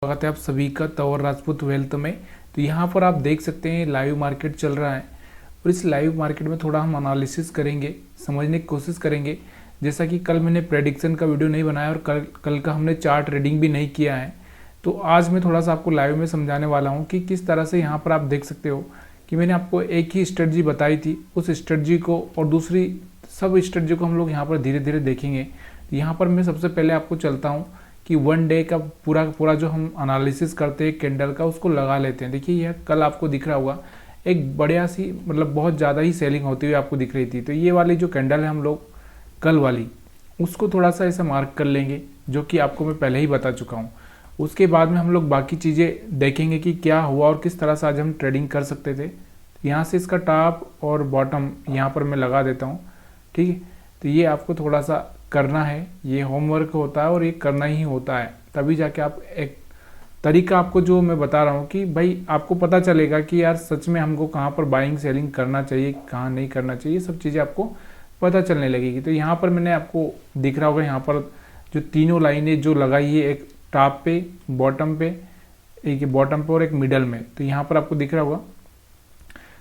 स्वागत है आप सभी का तंवर राजपूत वेल्थ में। तो यहाँ पर आप देख सकते हैं लाइव मार्केट चल रहा है और इस लाइव मार्केट में थोड़ा हम एनालिसिस करेंगे, समझने की कोशिश करेंगे। जैसा कि कल मैंने प्रेडिक्शन का वीडियो नहीं बनाया और कल का हमने चार्ट रीडिंग भी नहीं किया है, तो आज मैं थोड़ा सा आपको लाइव में समझाने वाला हूँ कि किस तरह से यहाँ पर आप देख सकते हो कि मैंने आपको एक ही स्ट्रेटजी बताई थी, उस स्ट्रेटजी को और दूसरी सब स्ट्रेटजी को हम लोग यहाँ पर धीरे धीरे देखेंगे। यहाँ पर मैं सबसे पहले आपको चलता हूँ कि वन डे का पूरा जो हम एनालिसिस करते हैं कैंडल का, उसको लगा लेते हैं। देखिए यह कल आपको दिख रहा होगा एक बढ़िया सी, मतलब बहुत ज़्यादा ही सेलिंग होती हुई आपको दिख रही थी। तो ये वाली जो कैंडल है हम लोग कल वाली, उसको थोड़ा सा ऐसा मार्क कर लेंगे, जो कि आपको मैं पहले ही बता चुका हूँ। उसके बाद में हम लोग बाकी चीज़ें देखेंगे कि क्या हुआ और किस तरह से आज हम ट्रेडिंग कर सकते थे। यहाँ से इसका टॉप और बॉटम यहाँ पर मैं लगा देता हूँ, ठीक है। तो ये आपको थोड़ा सा करना है, ये होमवर्क होता है और ये करना ही होता है, तभी जाके आप एक तरीका आपको जो मैं बता रहा हूँ कि भाई आपको पता चलेगा कि यार सच में हमको कहाँ पर बाइंग सेलिंग करना चाहिए, कहाँ नहीं करना चाहिए, सब चीज़ें आपको पता चलने लगेगी। तो यहाँ पर मैंने आपको दिख रहा होगा, यहाँ पर जो तीनों लाइनें जो लगाई है, एक टॉप पे, बॉटम पे, एक बॉटम पे और एक मिडल में, तो यहाँ पर आपको दिख रहा होगा।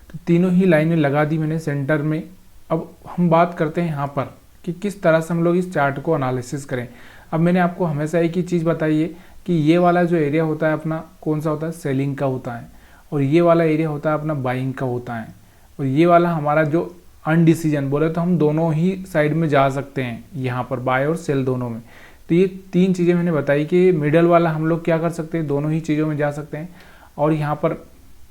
तो तीनों ही लाइनें लगा दी मैंने सेंटर में। अब हम बात करते हैं यहाँ पर कि किस तरह से हम लोग इस चार्ट को एनालिसिस करें। अब मैंने आपको हमेशा एक ही चीज़ बताई है कि ये वाला जो एरिया होता है अपना कौन सा होता है, सेलिंग का होता है, और ये वाला एरिया होता है अपना बाइंग का होता है, और ये वाला हमारा जो अनडिसीजन बोले तो हम दोनों ही साइड में जा सकते हैं, यहाँ पर बाय और सेल दोनों में। तो ये तीन चीज़ें मैंने बताई कि मिडल वाला हम लोग क्या कर सकते हैं, दोनों ही चीज़ों में जा सकते हैं, और यहाँ पर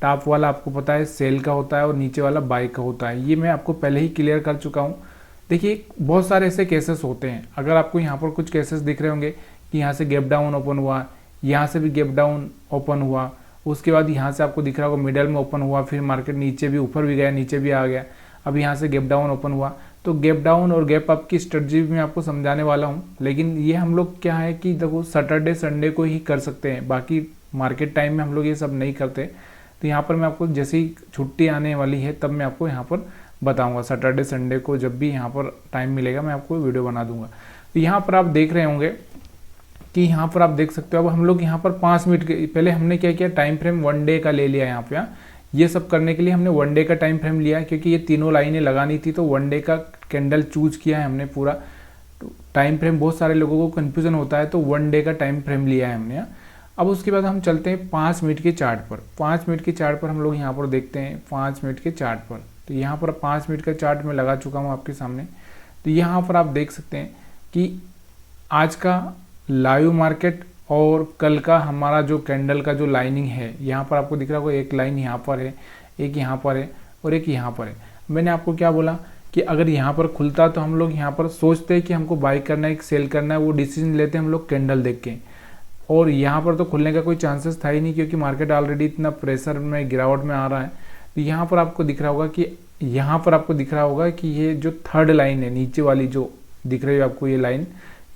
टॉप वाला आपको पता है सेल का होता है और नीचे वाला बाय का होता है। ये मैं आपको पहले ही क्लियर कर चुका हूँ। देखिए बहुत सारे ऐसे केसेस होते हैं, अगर आपको यहाँ पर कुछ केसेस दिख रहे होंगे कि यहाँ से गैप डाउन ओपन हुआ, यहाँ से भी गैप डाउन ओपन हुआ, उसके बाद यहाँ से आपको दिख रहा होगा मिडल में ओपन हुआ, फिर मार्केट नीचे भी, ऊपर भी गया, नीचे भी आ गया, अब यहाँ से गैप डाउन ओपन हुआ। तो गैप डाउन और गैप अप की स्ट्रेटजी मैं आपको समझाने वाला हूँ, लेकिन ये हम लोग क्या है कि देखो सैटरडे संडे को ही कर सकते हैं, बाकी मार्केट टाइम में हम लोग ये सब नहीं करते। तो यहाँ पर मैं आपको जैसे ही छुट्टी आने वाली है तब मैं आपको यहाँ पर बताऊंगा, सैटरडे संडे को जब भी यहाँ पर टाइम मिलेगा मैं आपको वीडियो बना दूंगा। तो यहाँ पर आप देख रहे होंगे कि यहाँ पर आप देख सकते हो। अब हम लोग यहाँ पर 5 मिनट के पहले हमने क्या किया, टाइम फ्रेम वन डे का ले लिया। यहाँ पे ये सब करने के लिए हमने वन डे का टाइम फ्रेम लिया, क्योंकि ये तीनों लाइनें लगानी थी, तो वन डे का कैंडल चूज किया है हमने पूरा। टाइम फ्रेम बहुत सारे लोगों को कन्फ्यूजन होता है, तो वन डे का टाइम फ्रेम लिया है हमने। अब उसके बाद हम चलते हैं 5 मिनट के चार्ट पर। 5 मिनट के चार्ट पर हम लोग यहाँ पर देखते हैं 5 मिनट के चार्ट पर। तो यहाँ पर 5 मिनट का चार्ट मैं लगा चुका हूँ आपके सामने। तो यहाँ पर आप देख सकते हैं कि आज का लाइव मार्केट और कल का हमारा जो कैंडल का जो लाइनिंग है, यहाँ पर आपको दिख रहा होगा एक लाइन यहाँ पर है, एक यहाँ पर है और एक यहाँ पर है। मैंने आपको क्या बोला कि अगर यहाँ पर खुलता तो हम लोग यहाँ पर सोचते हैं कि हमको बाई करना है कि सेल करना है, वो डिसीजन लेते हैं हम लोग कैंडल देख के। और यहाँ पर तो खुलने का कोई चांसेस था ही नहीं, क्योंकि मार्केट ऑलरेडी इतना प्रेशर में, गिरावट में आ रहा है। तो यहाँ पर आपको दिख रहा होगा कि यहाँ पर आपको दिख रहा होगा कि ये जो थर्ड लाइन है, नीचे वाली जो दिख रही है आपको, ये लाइन,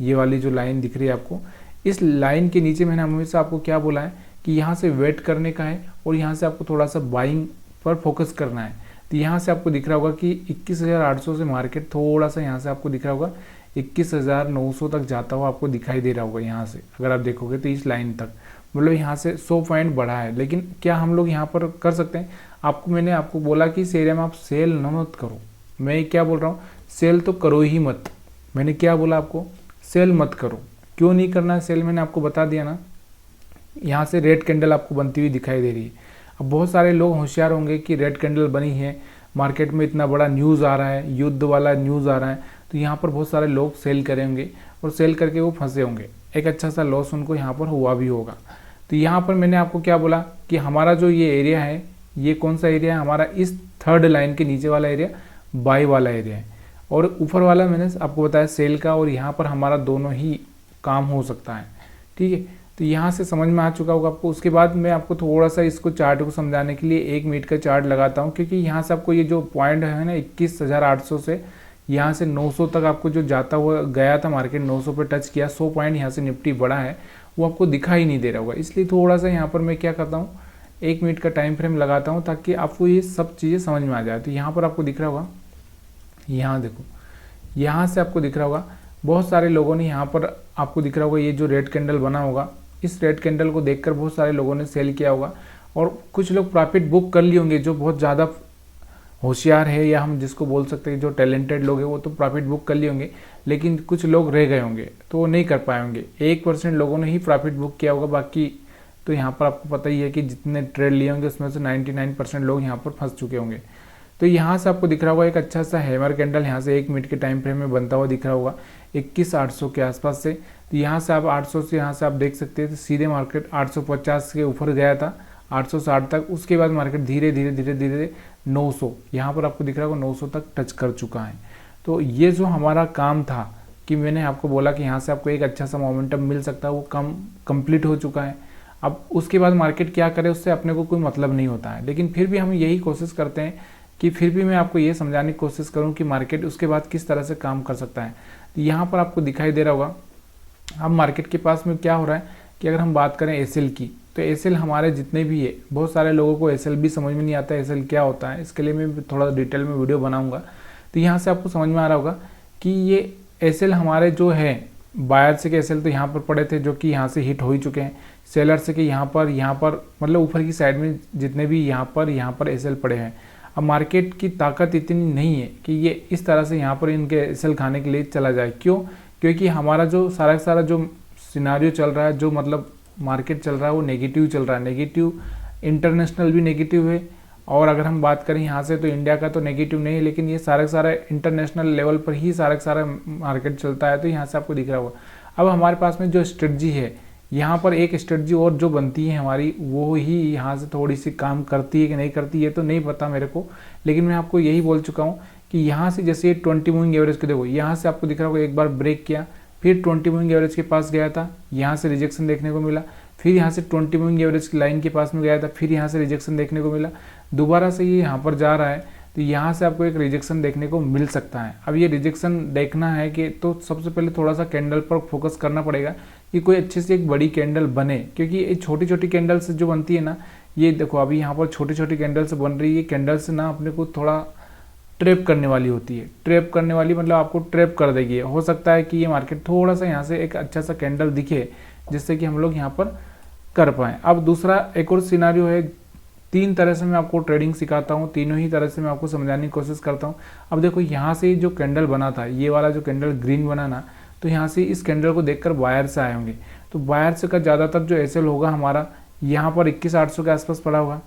ये वाली जो लाइन दिख रही है आपको, इस लाइन के नीचे मैंने हमेशा आपको क्या बोला है कि यहाँ से वेट करने का है और यहाँ से आपको थोड़ा सा बाइंग पर फोकस करना है। तो यहाँ से आपको दिख रहा होगा कि 21,800 से मार्केट थोड़ा सा यहाँ से आपको दिख रहा होगा 21,900 तक जाता हुआ आपको दिखाई दे रहा होगा। यहाँ से अगर आप देखोगे तो इस लाइन तक, मतलब यहाँ से 100 पॉइंट बढ़ा है। लेकिन क्या हम लोग यहाँ पर कर सकते हैं, मैंने आपको बोला कि इस एरिया में आप सेल न मत करो। मैं क्या बोल रहा हूँ, सेल तो करो ही मत। मैंने क्या बोला आपको, सेल मत करो। क्यों नहीं करना है सेल, मैंने आपको बता दिया ना। यहाँ से रेड कैंडल आपको बनती हुई दिखाई दे रही है। अब बहुत सारे लोग होशियार होंगे कि रेड कैंडल बनी है, मार्केट में इतना बड़ा न्यूज़ आ रहा है, युद्ध वाला न्यूज़ आ रहा है, तो यहाँ पर बहुत सारे लोग सेल करेंगे और सेल करके वो फंसे होंगे, एक अच्छा सा लॉस उनको यहाँ पर हुआ भी होगा। तो यहाँ पर मैंने आपको क्या बोला कि हमारा जो ये एरिया है, ये कौन सा एरिया है हमारा, इस थर्ड लाइन के नीचे वाला एरिया बाई वाला एरिया है, और ऊपर वाला मैंने आपको बताया सेल का, और यहाँ पर हमारा दोनों ही काम हो सकता है, ठीक है। तो यहाँ से समझ में आ चुका होगा आपको। उसके बाद मैं आपको थोड़ा सा इसको चार्ट को समझाने के लिए 1 मिनट का चार्ट लगाता हूँ, क्योंकि यहाँ से आपको ये जो पॉइंट है ना 21,800 से यहाँ से 900 तक आपको जो जाता हुआ गया था मार्केट, 900 पे टच किया, 100 पॉइंट यहाँ से निफ्टी बढ़ा है, वो आपको दिखाई नहीं दे रहा होगा। इसलिए थोड़ा सा यहाँ पर मैं क्या करता हूँ, 1 मिनट का टाइम फ्रेम लगाता हूँ ताकि आपको ये सब चीज़ें समझ में आ जाए। तो यहाँ पर आपको दिख रहा होगा, यहाँ देखो, यहाँ से आपको दिख रहा होगा बहुत सारे लोगों ने यहाँ पर आपको दिख रहा होगा ये जो रेड कैंडल बना होगा, इस रेड कैंडल को देखकर बहुत सारे लोगों ने सेल किया होगा और कुछ लोग प्रॉफिट बुक कर लिए होंगे। जो बहुत ज़्यादा होशियार है या हम जिसको बोल सकते हैं जो टैलेंटेड लोग हैं वो तो प्रॉफिट बुक कर लिए होंगे, लेकिन कुछ लोग रह गए होंगे तो वो नहीं कर पाए होंगे। 1% लोगों ने ही प्रॉफिट बुक किया होगा, बाकी तो यहाँ पर आपको पता ही है कि जितने ट्रेड लिए होंगे उसमें से 99% लोग यहाँ पर फंस चुके होंगे। तो यहाँ से आपको दिख रहा होगा एक अच्छा सा हैमर कैंडल यहाँ से 1 मिनट के टाइम फ्रेम में बनता हुआ दिख रहा होगा 21,800 के आसपास से। तो यहाँ से आप 800 से यहाँ से आप देख सकते हैं तो सीधे मार्केट 850 के ऊपर गया था 860 तक। उसके बाद मार्केट धीरे धीरे धीरे धीरे 900 यहाँ पर आपको दिख रहा होगा 900 तक टच कर चुका है। तो ये जो हमारा काम था कि मैंने आपको बोला कि यहाँ से आपको एक अच्छा सा मोमेंटम मिल सकता है, वो काम कंप्लीट हो चुका है। अब उसके बाद मार्केट क्या करे उससे अपने को कोई मतलब नहीं होता है, लेकिन फिर भी हम यही कोशिश करते हैं कि फिर भी मैं आपको ये समझाने की कोशिश करूँ कि मार्केट उसके बाद किस तरह से काम कर सकता है। तो यहाँ पर आपको दिखाई दे रहा होगा अब मार्केट के पास में क्या हो रहा है कि अगर हम बात करें एसएल की, तो एसएल हमारे जितने भी है, बहुत सारे लोगों को एसएल भी समझ में नहीं आता है एसएल क्या होता है। इसके लिए मैं थोड़ा डिटेल में वीडियो बनाऊंगा। तो यहाँ से आपको समझ में आ रहा होगा कि ये एसएल हमारे जो है बायर से के एसएल तो यहाँ पर पड़े थे जो कि यहाँ से हिट हो ही चुके हैं। सेलर से के यहाँ पर मतलब ऊपर की साइड में जितने भी यहाँ पर एसएल पड़े हैं। अब मार्केट की ताकत इतनी नहीं है कि ये इस तरह से यहाँ पर इनके एसएल खाने के लिए चला जाए। क्यों? क्योंकि हमारा जो सारा जो सिनारियो चल रहा है, जो मतलब मार्केट चल रहा है वो नेगेटिव चल रहा है। नेगेटिव इंटरनेशनल भी नेगेटिव है, और अगर हम बात करें यहाँ से तो इंडिया का तो नेगेटिव नहीं है, लेकिन ये सारा इंटरनेशनल लेवल पर ही सारा मार्केट चलता है। तो यहाँ से आपको दिख रहा होगा अब हमारे पास में जो स्ट्रेटजी है, यहाँ पर एक स्ट्रेटजी और जो बनती है हमारी, वो ही यहाँ से थोड़ी सी काम करती है कि नहीं करती है तो नहीं पता मेरे को, लेकिन मैं आपको यही बोल चुका हूँ कि यहाँ से जैसे 20 मूविंग एवरेज को देखो, यहाँ से आपको दिख रहा होगा एक बार ब्रेक किया, फिर 20 मूविंग एवरेज के पास गया था, यहाँ से रिजेक्शन देखने को मिला, फिर यहाँ से 20 मूविंग एवरेज की लाइन के पास में गया था, फिर यहाँ से रिजेक्शन देखने को मिला, दोबारा से ये यहाँ पर जा रहा है। तो यहाँ से आपको एक रिजेक्शन देखने को मिल सकता है। अब ये रिजेक्शन देखना है कि तो सबसे पहले थोड़ा सा कैंडल पर फोकस करना पड़ेगा कि कोई अच्छी से एक बड़ी कैंडल बने, क्योंकि ये छोटी छोटी कैंडल से जो बनती है ना, ये देखो अभी यहाँ पर छोटी छोटी कैंडल से बन रही है। कैंडल से ना अपने को थोड़ा ट्रैप करने वाली होती है। ट्रैप करने वाली मतलब आपको ट्रैप कर देगी। हो सकता है कि ये मार्केट थोड़ा सा यहाँ से एक अच्छा सा कैंडल दिखे जिससे कि हम लोग यहाँ पर कर पाएँ। अब दूसरा एक और सिनारियो है, 3 तरह से मैं आपको ट्रेडिंग सिखाता हूँ, तीनों ही तरह से मैं आपको समझाने की कोशिश करता हूँ। अब देखो यहाँ से जो कैंडल बना था, ये वाला जो कैंडल ग्रीन बना ना, तो यहाँ से इस कैंडल को देखकर बायर से आए होंगे। तो बायर से का ज़्यादातर जो एसएल होगा हमारा यहाँ पर 21,800 के आसपास पड़ा होगा,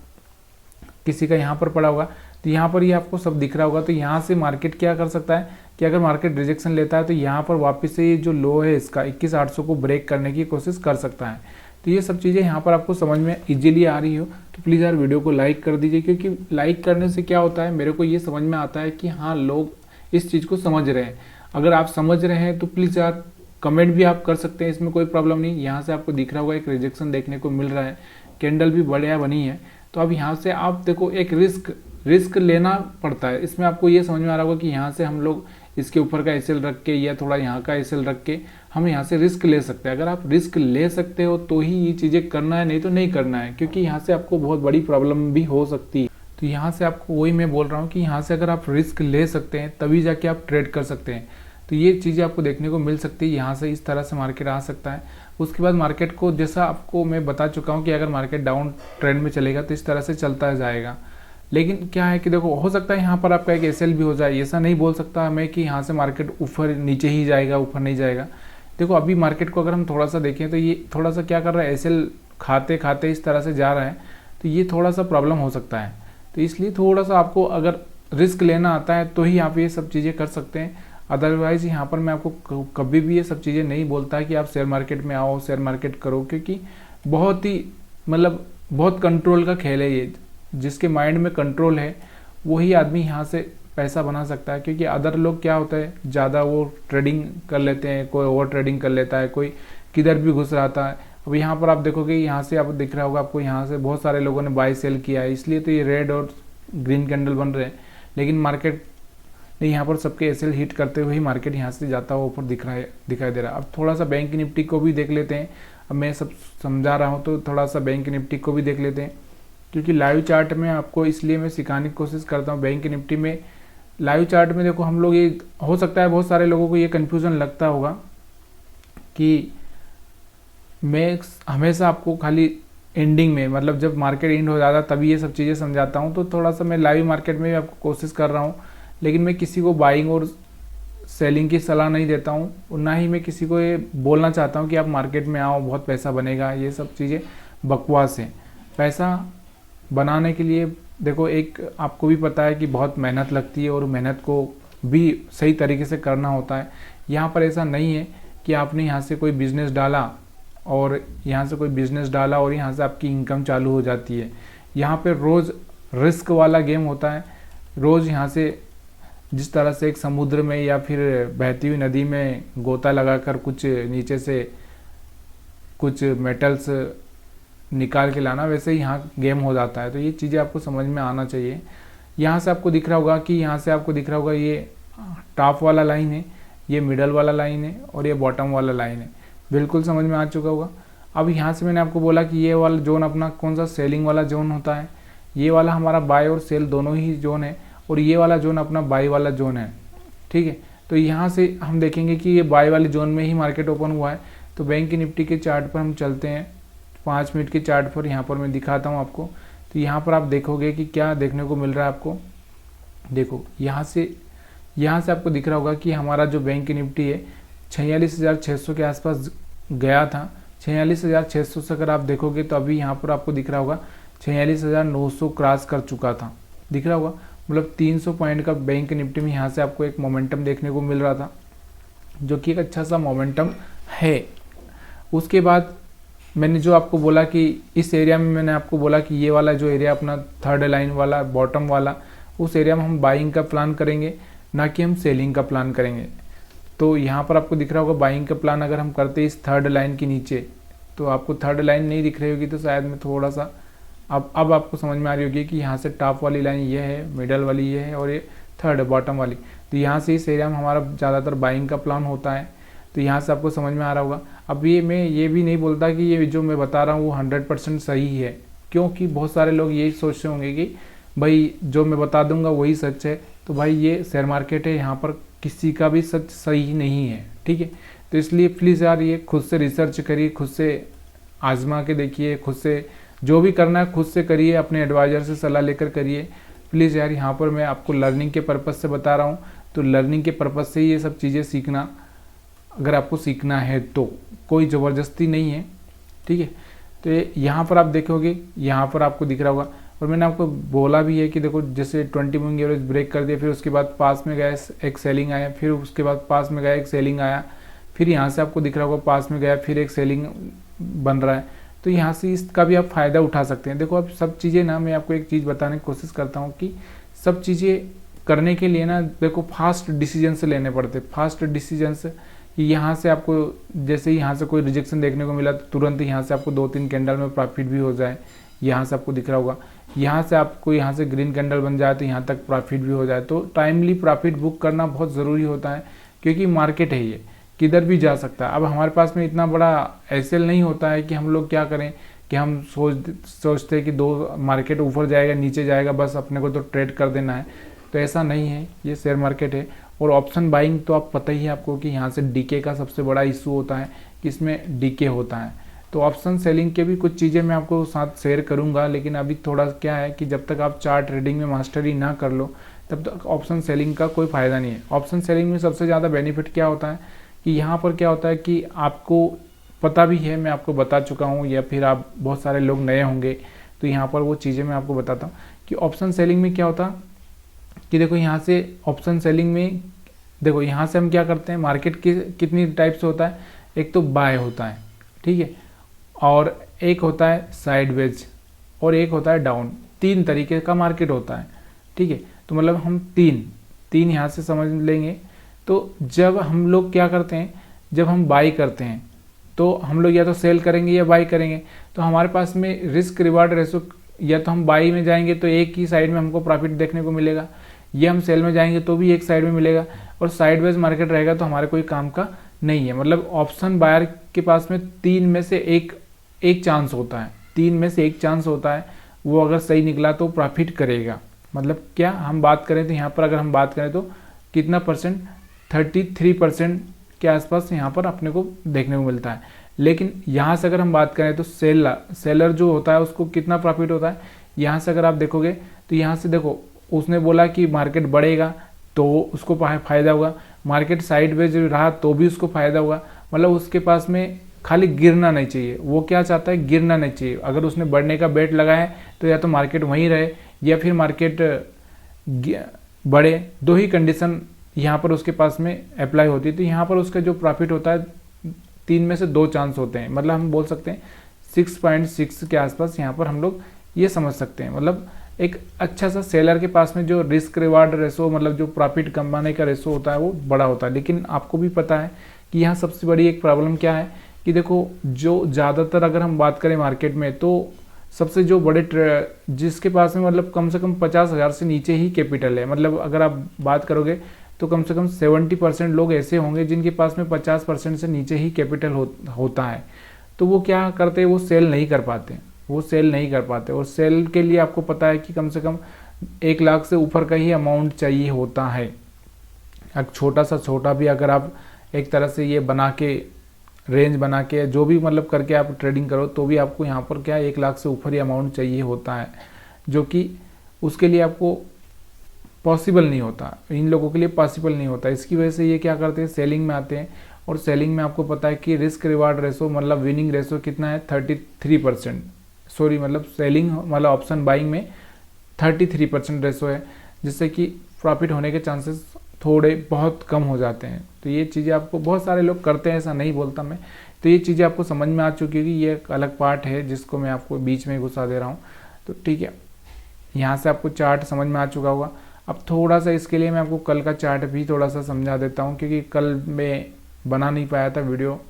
किसी का यहाँ पर पड़ा होगा। तो यहाँ पर ये आपको सब दिख रहा होगा। तो यहाँ से मार्केट क्या कर सकता है कि अगर मार्केट रिजेक्शन लेता है तो यहाँ पर वापस से ये जो लो है इसका 21,800 को ब्रेक करने की कोशिश कर सकता है। तो ये सब चीज़ें यहाँ पर आपको समझ में इजीली आ रही हो तो प्लीज़ यार वीडियो को लाइक कर दीजिए, क्योंकि लाइक करने से क्या होता है, मेरे को ये समझ में आता है कि हाँ लोग इस चीज़ को समझ रहे हैं। अगर आप समझ रहे हैं तो प्लीज़ यार कमेंट भी आप कर सकते हैं, इसमें कोई प्रॉब्लम नहीं। यहाँ से आपको दिख रहा होगा एक रिजेक्शन देखने को मिल रहा है, कैंडल भी बढ़िया बनी है। तो अब यहाँ से आप देखो एक रिस्क लेना पड़ता है। इसमें आपको ये समझ में आ रहा होगा कि यहाँ से हम लोग इसके ऊपर का एसएल रख के या थोड़ा यहाँ का एसएल रख के हम यहाँ से रिस्क ले सकते हैं। अगर आप रिस्क ले सकते हो तो ही ये चीज़ें करना है, नहीं तो नहीं करना है, क्योंकि यहाँ से आपको बहुत बड़ी प्रॉब्लम भी हो सकती है। तो यहाँ से आपको वही मैं बोल रहा हूँ कि यहाँ से अगर आप रिस्क ले सकते हैं तभी जाके आप ट्रेड कर सकते हैं। तो ये चीज़ें आपको देखने को मिल सकती है। यहाँ से इस तरह से मार्केट आ सकता है। उसके बाद मार्केट को जैसा आपको मैं बता चुका हूँ कि अगर मार्केट डाउन ट्रेंड में चलेगा तो इस तरह से चलता जाएगा। लेकिन क्या है कि देखो हो सकता है यहाँ पर आपका एक एसएल भी हो जाए। ऐसा नहीं बोल सकता मैं कि यहाँ से मार्केट ऊपर नीचे ही जाएगा, ऊपर नहीं जाएगा। देखो अभी मार्केट को अगर हम थोड़ा सा देखें तो ये थोड़ा सा क्या कर रहा है, एसएल खाते खाते इस तरह से जा रहा है, तो ये थोड़ा सा प्रॉब्लम हो सकता है। तो इसलिए थोड़ा सा आपको अगर रिस्क लेना आता है तो ही आप ये सब चीज़ें कर सकते हैं। अदरवाइज यहाँ पर मैं आपको कभी भी ये सब चीज़ें नहीं बोलता है कि आप शेयर मार्केट में आओ, शेयर मार्केट करो, क्योंकि बहुत ही मतलब बहुत कंट्रोल का खेल है ये। जिसके माइंड में कंट्रोल है वही आदमी यहाँ से पैसा बना सकता है। क्योंकि अदर लोग क्या होता है, ज़्यादा वो ट्रेडिंग कर लेते हैं, कोई ओवर ट्रेडिंग कर लेता है, कोई किधर भी घुस रहता है। अब यहाँ पर आप देखोगे यहाँ से आप दिख रहा होगा आपको, यहाँ से बहुत सारे लोगों ने बाय सेल किया है, इसलिए तो ये रेड और ग्रीन कैंडल बन रहे हैं। लेकिन मार्केट ने यहाँ पर सबके एसएल हिट करते हुए ही मार्केट यहाँ से जाता हुआ ऊपर दिखाई दे रहा है। अब थोड़ा सा बैंक निफ्टी को भी देख लेते हैं। अब मैं सब समझा रहा हूँ तो थोड़ा सा बैंक निफ्टी को भी देख लेते हैं, क्योंकि लाइव चार्ट में आपको इसलिए मैं सिखाने की कोशिश करता हूँ। बैंक निफ्टी में लाइव चार्ट में देखो हम लोग, ये हो सकता है बहुत सारे लोगों को ये कन्फ्यूज़न लगता होगा कि मैं हमेशा आपको खाली एंडिंग में, मतलब जब मार्केट एंड हो जाता तभी ये सब चीज़ें समझाता हूँ। तो थोड़ा सा मैं लाइव मार्केट में भी आपको कोशिश कर रहा हूँ, लेकिन मैं किसी को बाइंग और सेलिंग की सलाह नहीं देता हूँ, और ना ही मैं किसी को ये बोलना चाहता हूँ कि आप मार्केट में आओ बहुत पैसा बनेगा। ये सब चीज़ें बकवास है। पैसा बनाने के लिए देखो, एक आपको भी पता है कि बहुत मेहनत लगती है, और मेहनत को भी सही तरीके से करना होता है। यहाँ पर ऐसा नहीं है कि आपने यहाँ से कोई बिज़नेस डाला और यहाँ से आपकी इनकम चालू हो जाती है। यहाँ पे रोज़ रिस्क वाला गेम होता है। रोज़ यहाँ से जिस तरह से एक समुद्र में या फिर बहती हुई नदी में गोता लगाकर कुछ नीचे से कुछ मेटल्स निकाल के लाना, वैसे ही यहाँ गेम हो जाता है। तो ये चीज़ें आपको समझ में आना चाहिए। यहाँ से आपको दिख रहा होगा ये टॉप वाला लाइन है, ये मिडल वाला लाइन है, और ये बॉटम वाला लाइन है। बिल्कुल समझ में आ चुका होगा। अब यहाँ से मैंने आपको बोला कि ये वाला जोन अपना कौन सा सेलिंग वाला जोन होता है। ये वाला हमारा बाय और सेल दोनों ही जोन है, और ये वाला जोन अपना बाय वाला जोन है। ठीक है, तो यहाँ से हम देखेंगे कि ये बाय वाले जोन में ही मार्केट ओपन हुआ है। तो बैंक निफ्टी के चार्ट पर हम चलते हैं, 5 मिनट के चार्ट पर। यहाँ पर मैं दिखाता हूँ आपको। तो यहाँ पर आप देखोगे कि क्या देखने को मिल रहा है आपको। देखो यहाँ से आपको दिख रहा होगा कि हमारा जो बैंक निफ्टी है 46,600 के आसपास गया था। 46,600 से अगर आप देखोगे तो अभी यहाँ पर आपको दिख रहा होगा 46,900 क्रॉस कर चुका था। दिख रहा होगा, मतलब 300 पॉइंट का बैंक निफ्टी में यहाँ से आपको एक मोमेंटम देखने को मिल रहा था, जो कि एक अच्छा सा मोमेंटम है। उसके बाद मैंने जो आपको बोला कि इस एरिया में मैंने आपको बोला कि ये वाला जो एरिया अपना थर्ड लाइन वाला बॉटम वाला, उस एरिया में हम बाइंग का प्लान करेंगे, ना कि हम सेलिंग का प्लान करेंगे। तो यहाँ पर आपको दिख रहा होगा बाइंग का प्लान अगर हम करते इस थर्ड लाइन के नीचे, तो आपको थर्ड लाइन नहीं दिख रही होगी, तो शायद मैं थोड़ा सा अब आपको समझ में आ रही होगी कि यहाँ से टॉप वाली लाइन ये है, मिडल वाली ये है, और ये थर्ड बॉटम वाली। तो यहाँ से इस एरिया में हमारा ज़्यादातर बाइंग का प्लान होता है। तो यहाँ से आपको समझ में आ रहा होगा। अब ये मैं ये भी नहीं बोलता कि ये जो मैं बता रहा हूँ वो 100% सही है, क्योंकि बहुत सारे लोग यही सोचते होंगे कि भाई जो मैं बता दूंगा वही सच है। तो भाई ये शेयर मार्केट है, यहाँ पर किसी का भी सच सही नहीं है। ठीक है, तो इसलिए प्लीज़ यार ये खुद से रिसर्च करिए, खुद से आजमा के देखिए, खुद से जो भी करना है खुद से करिए, अपने एडवाइज़र से सलाह लेकर करिए प्लीज़ यार। यहाँ पर मैं आपको लर्निंग के पर्पज़ से बता रहा हूँ, तो लर्निंग के पर्पज़ से ही ये सब चीज़ें सीखना, अगर आपको सीखना है तो कोई ज़बरदस्ती नहीं है। ठीक है, तो यहाँ पर आप देखोगे, यहाँ पर आपको दिख रहा होगा, और मैंने आपको बोला भी है कि देखो जैसे 20 मूविंग एवरेज ब्रेक कर दिया, फिर उसके बाद पास में गया एक सेलिंग आया, फिर उसके बाद पास में गया एक सेलिंग आया, फिर यहाँ से आपको दिख रहा होगा पास में गया, फिर एक सेलिंग बन रहा है। तो यहाँ से इसका भी आप फ़ायदा उठा सकते हैं। देखो अब सब चीज़ें ना, मैं आपको एक चीज़ बताने की कोशिश करता हूँ कि सब चीज़ें करने के लिए ना देखो फास्ट डिसीजंस लेने पड़ते। फास्ट डिसीजंस कि यहाँ से आपको जैसे ही यहाँ से कोई रिजेक्शन देखने को मिला तो तुरंत ही यहाँ से आपको 2-3 कैंडल में प्रॉफिट भी हो जाए। यहाँ से आपको दिख रहा होगा, यहाँ से आपको यहाँ से ग्रीन कैंडल बन जाए तो यहाँ तक प्रॉफिट भी हो जाए। तो टाइमली प्रॉफिट बुक करना बहुत ज़रूरी होता है, क्योंकि मार्केट है, ये किधर भी जा सकता है। अब हमारे पास में इतना बड़ा एसएल नहीं होता है कि हम लोग क्या करें कि हम सोचते हैं कि दो मार्केट ऊपर जाएगा नीचे जाएगा, बस अपने को तो ट्रेड कर देना है। तो ऐसा नहीं है, ये शेयर मार्केट है। और ऑप्शन बाइंग तो आप पता ही है आपको कि यहाँ से डीके का सबसे बड़ा इशू होता है कि इसमें डीके होता है। तो ऑप्शन सेलिंग के भी कुछ चीज़ें मैं आपको साथ शेयर करूँगा, लेकिन अभी थोड़ा क्या है कि जब तक आप चार्ट ट्रेडिंग में मास्टरी ना कर लो तब तक ऑप्शन सेलिंग का कोई फ़ायदा नहीं है। ऑप्शन सेलिंग में सबसे ज़्यादा बेनिफिट क्या होता है कि यहाँ पर क्या होता है कि आपको पता भी है, मैं आपको बता चुका हूँ, या फिर आप बहुत सारे लोग नए होंगे तो यहाँ पर वो चीज़ें मैं आपको बताता हूँ कि ऑप्शन सेलिंग में क्या होता है कि देखो यहाँ से ऑप्शन सेलिंग में देखो यहाँ से हम क्या करते हैं, मार्केट की कितनी टाइप से होता है, एक तो बाय होता है, ठीक है, और एक होता है साइडवेज, और एक होता है डाउन। 3 तरीके का मार्केट होता है, ठीक है। तो मतलब हम तीन यहाँ से समझ लेंगे। तो जब हम लोग क्या करते हैं, जब हम बाई करते हैं तो हम लोग या तो सेल करेंगे या बाई करेंगे। तो हमारे पास में रिस्क रिवार्ड रेशो, या तो हम बाई में जाएंगे तो एक ही साइड में हमको प्रॉफिट देखने को मिलेगा, या हम सेल में जाएंगे तो भी एक साइड में मिलेगा, और साइडवेज मार्केट रहेगा तो हमारे कोई काम का नहीं है। मतलब ऑप्शन बायर के पास में 3 में से एक चांस होता है, 3 में से एक चांस होता है, वो अगर सही निकला तो प्रॉफिट करेगा। मतलब क्या हम बात करें तो यहाँ पर अगर हम बात करें तो कितना परसेंट, 33% के आसपास यहाँ पर अपने को देखने को मिलता है। लेकिन यहाँ से अगर हम बात करें तो सेलर जो होता है उसको कितना प्रॉफिट होता है, यहाँ से अगर आप देखोगे तो यहाँ से देखो उसने बोला कि मार्केट बढ़ेगा तो उसको फायदा होगा, मार्केट साइडवेज रहा तो भी उसको फायदा होगा। मतलब उसके पास में खाली गिरना नहीं चाहिए, वो क्या चाहता है, गिरना नहीं चाहिए। अगर उसने बढ़ने का बेट लगाया है तो या तो मार्केट वहीं रहे या फिर मार्केट बढ़े, दो ही कंडीशन यहाँ पर उसके पास में अप्लाई होती है। तो यहाँ पर उसका जो प्रॉफिट होता है 3 में से 2 चांस होते हैं, मतलब हम बोल सकते हैं 6.6 के आसपास यहाँ पर हम लोग ये समझ सकते हैं। मतलब एक अच्छा सा सेलर के पास में जो रिस्क रिवार्ड रेशो, मतलब जो प्रॉफिट कमाने का रेशो होता है वो बड़ा होता है। लेकिन आपको भी पता है कि यहाँ सबसे बड़ी एक प्रॉब्लम क्या है कि देखो जो ज़्यादातर अगर हम बात करें मार्केट में तो सबसे जो बड़े जिसके पास में मतलब कम से कम 50,000 से नीचे ही कैपिटल है, मतलब अगर आप बात करोगे तो कम से कम 70% लोग ऐसे होंगे जिनके पास में 50% से नीचे ही कैपिटल होता है। तो वो क्या करते हैं, वो सेल नहीं कर पाते, और सेल के लिए आपको पता है कि कम से कम 1 लाख से ऊपर का ही अमाउंट चाहिए होता है। अब छोटा भी अगर आप एक तरह से ये बना के रेंज बना के जो भी मतलब करके आप ट्रेडिंग करो तो भी आपको यहाँ पर क्या 1 लाख से ऊपर ही अमाउंट चाहिए होता है, जो कि उसके लिए आपको पॉसिबल नहीं होता, इन लोगों के लिए पॉसिबल नहीं होता। इसकी वजह से ये क्या करते हैं, सेलिंग में आते हैं। और सेलिंग में आपको पता है कि रिस्क रिवार्ड रेशो मतलब विनिंग रेशो कितना है 33%, सॉरी मतलब सेलिंग मतलब ऑप्शन बाइंग में 33% रेशो है, जिससे कि प्रॉफिट होने के चांसेस थोड़े बहुत कम हो जाते हैं। तो ये चीज़ें आपको बहुत सारे लोग करते हैं, ऐसा नहीं बोलता मैं। तो ये चीज़ें आपको समझ में आ चुकी है कि ये एक अलग पार्ट है जिसको मैं आपको बीच में घुसा दे रहा हूँ। तो ठीक है, यहाँ से आपको चार्ट समझ में आ चुका होगा। अब थोड़ा सा इसके लिए मैं आपको कल का चार्ट भी थोड़ा सा समझा देता हूँ, क्योंकि कल मैं बना नहीं पाया था वीडियो।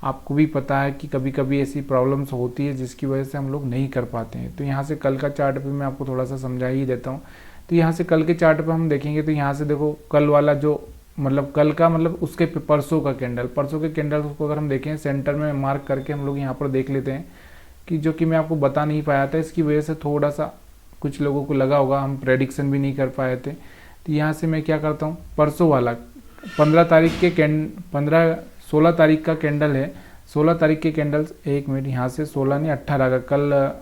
आपको भी पता है कि कभी कभी ऐसी प्रॉब्लम्स होती है जिसकी वजह से हम लोग नहीं कर पाते हैं। तो यहाँ से कल का चार्ट भी मैं आपको थोड़ा सा समझा ही देता हूँ। तो यहाँ से कल के चार्ट पे हम देखेंगे तो यहाँ से देखो कल वाला जो मतलब कल का मतलब उसके परसों के कैंडल को अगर हम देखें सेंटर में मार्क करके हम लोग यहाँ पर देख लेते हैं कि जो कि मैं आपको बता नहीं पाया था, इसकी वजह से थोड़ा सा कुछ लोगों को लगा होगा, हम प्रेडिक्शन भी नहीं कर पाए थे। तो यहाँ से मैं क्या करता हूँ, परसों वाला 16 तारीख का कैंडल है, 16 तारीख के कैंडल्स, 1 मिनट, यहाँ से 16 नहीं 18 का, कल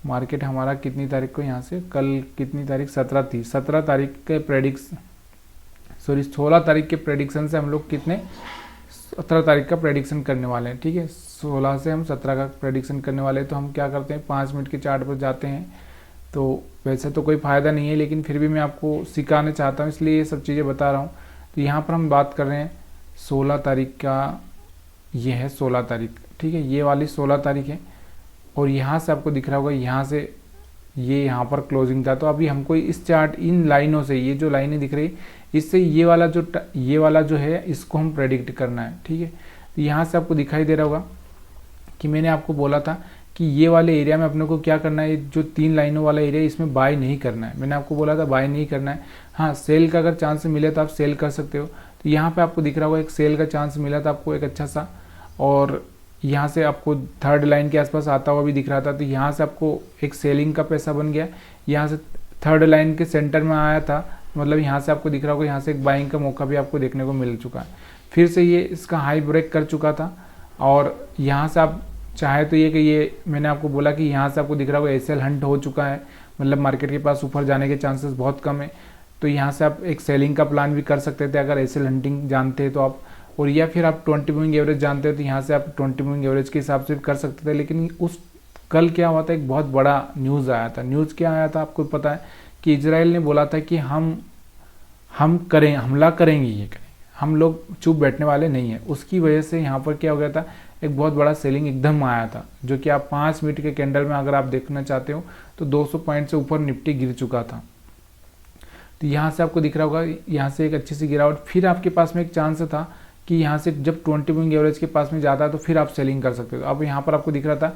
मार्केट हमारा कितनी तारीख को, यहाँ से कल कितनी तारीख 17 थी, 17 तारीख के प्रेडिक्शन, सॉरी 16 तारीख के प्रेडिक्शन से हम लोग कितने 17 तारीख का प्रेडिक्शन करने वाले हैं। ठीक है, 16 से हम 17 का प्रेडिक्शन करने वाले हैं। तो हम क्या करते हैं 5 मिनट के चार्ट पर जाते हैं। तो वैसे तो कोई फ़ायदा नहीं है, लेकिन फिर भी मैं आपको सिखाना चाहता हूँ इसलिए ये सब चीज़ें बता रहा हूँ। तो यहाँ पर हम बात कर रहे हैं 16 तारीख का, ये है 16 तारीख, ठीक है, ये वाली 16 तारीख है। और यहाँ से आपको दिख रहा होगा, यहाँ से ये यहाँ पर क्लोजिंग था। तो अभी हमको इस चार्ट इन लाइनों से, ये जो लाइनें दिख रही इससे ये वाला जो है इसको हम प्रेडिक्ट करना है। ठीक है, तो यहाँ से आपको दिखाई दे रहा होगा कि मैंने आपको बोला था कि ये वाले एरिया में अपने को क्या करना है, जो 3 लाइनों वाला एरिया इसमें बाय नहीं करना है। मैंने आपको बोला था बाय नहीं करना है। हाँ, सेल का अगर चांस मिले तो आप सेल कर सकते हो। तो यहाँ पे आपको दिख रहा होगा एक सेल का चांस मिला था आपको एक अच्छा सा, और यहाँ से आपको 3rd लाइन के आसपास आता हुआ भी दिख रहा था। तो यहाँ से आपको एक सेलिंग का पैसा बन गया, यहाँ से 3rd लाइन के सेंटर में आया था, मतलब यहाँ से आपको दिख रहा होगा यहाँ से एक बाइंग का मौका भी आपको देखने को मिल चुका है। फिर से ये इसका हाई ब्रेक कर चुका था, और यहाँ से आप चाहे तो ये कि ये मैंने आपको बोला कि यहाँ से आपको दिख रहा होगा एसएल हंट हो चुका है, मतलब मार्केट के पास ऊपर जाने के चांसेस बहुत कम है। तो यहाँ से आप एक सेलिंग का प्लान भी कर सकते थे अगर एसएल हंटिंग जानते हैं तो आप, और या फिर आप 20 मूविंग एवरेज जानते हो तो यहाँ से आप 20 मूविंग एवरेज के हिसाब से भी कर सकते थे। लेकिन उस कल क्या हुआ था, एक बहुत बड़ा न्यूज़ आया था। न्यूज़ क्या आया था आपको पता है कि इजराइल ने बोला था कि हम हमला करेंगे, ये करेंगे, हम लोग चुप बैठने वाले नहीं हैं। उसकी वजह से यहाँ पर क्या हो गया था, एक बहुत बड़ा सेलिंग एकदम आया था, जो कि आप 5 मिनट के कैंडल में अगर आप देखना चाहते हो तो 200 पॉइंट से ऊपर निफ्टी गिर चुका था। तो यहाँ से आपको दिख रहा होगा यहाँ से एक अच्छी सी गिरावट, फिर आपके पास में एक चांस था कि यहाँ से जब 20 मूविंग एवरेज के पास में जाता है तो फिर आप सेलिंग कर सकते हो। अब यहाँ पर आपको दिख रहा था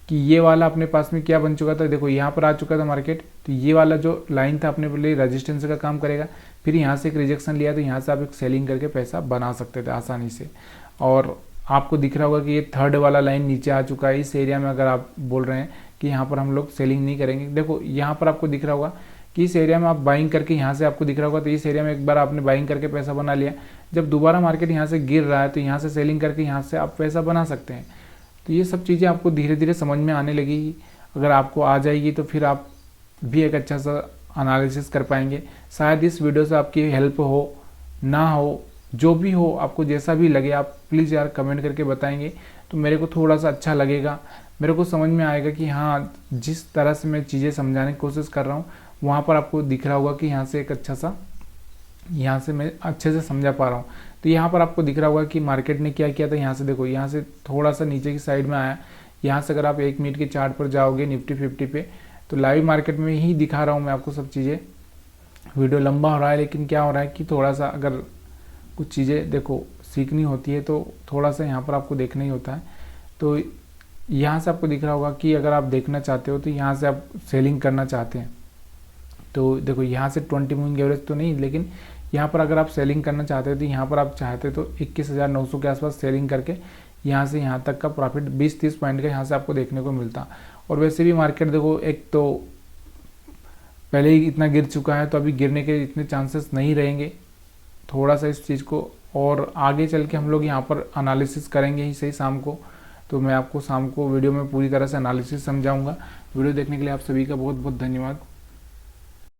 कि ये वाला अपने पास में क्या बन चुका था, देखो यहाँ पर आ चुका था मार्केट। तो ये वाला जो लाइन था अपने लिए रेजिस्टेंस का काम करेगा, फिर यहाँ से एक रिजेक्शन लिया तो यहाँ से आप एक सेलिंग करके पैसा बना सकते थे आसानी से। और आपको दिख रहा होगा कि ये 3rd वाला लाइन नीचे आ चुका है। इस एरिया में अगर आप बोल रहे हैं कि यहाँ पर हम लोग सेलिंग नहीं करेंगे, देखो यहाँ पर आपको दिख रहा होगा कि इस एरिया में आप बाइंग करके यहाँ से आपको दिख रहा होगा, तो इस एरिया में एक बार आपने बाइंग करके पैसा बना लिया, जब दोबारा मार्केट यहाँ से गिर रहा है तो यहाँ से सेलिंग करके यहाँ से आप पैसा बना सकते हैं। तो ये सब चीज़ें आपको धीरे धीरे समझ में आने लगेगी। अगर आपको आ जाएगी तो फिर आप भी एक अच्छा सा एनालिसिस कर पाएंगे। शायद इस वीडियो से आपकी हेल्प हो ना हो, जो भी हो, आपको जैसा भी लगे आप प्लीज़ यार कमेंट करके बताएंगे तो मेरे को थोड़ा सा अच्छा लगेगा, मेरे को समझ में आएगा कि हाँ जिस तरह से मैं चीज़ें समझाने की कोशिश कर रहा हूँ वहाँ पर आपको दिख रहा होगा कि यहाँ से एक अच्छा सा, यहाँ से मैं अच्छे से समझा पा रहा हूँ। तो यहाँ पर आपको दिख रहा होगा कि मार्केट ने क्या किया था, यहाँ से देखो, यहाँ से थोड़ा सा नीचे की साइड में आया। यहाँ से अगर आप 1 मिनट के चार्ट पर जाओगे निफ्टी 50 पे, तो लाइव मार्केट में ही दिखा रहा हूँ मैं आपको सब चीज़ें। वीडियो लंबा हो रहा है लेकिन क्या हो रहा है कि थोड़ा सा अगर कुछ चीज़ें देखो सीखनी होती है तो थोड़ा सा यहाँ पर आपको देखना ही होता है। तो यहाँ से आपको दिख रहा होगा कि अगर आप देखना चाहते हो तो यहाँ से आप सेलिंग करना चाहते हैं तो देखो यहाँ से 20 मूविंग एवरेज तो नहीं, लेकिन यहाँ पर अगर आप सेलिंग करना चाहते हो तो यहाँ पर आप चाहते तो 21,900 के आसपास सेलिंग करके यहाँ से यहाँ तक का प्रॉफिट 20-30 पॉइंट का यहाँ से आपको देखने को मिलता। और वैसे भी मार्केट देखो, एक तो पहले ही इतना गिर चुका है तो अभी गिरने के इतने चांसेस नहीं रहेंगे। थोड़ा सा इस चीज़ को और आगे चल के हम लोग यहाँ पर एनालिसिस करेंगे ही सही शाम को, तो मैं आपको शाम को वीडियो में पूरी तरह से एनालिसिस समझाऊंगा। वीडियो देखने के लिए आप सभी का बहुत बहुत धन्यवाद।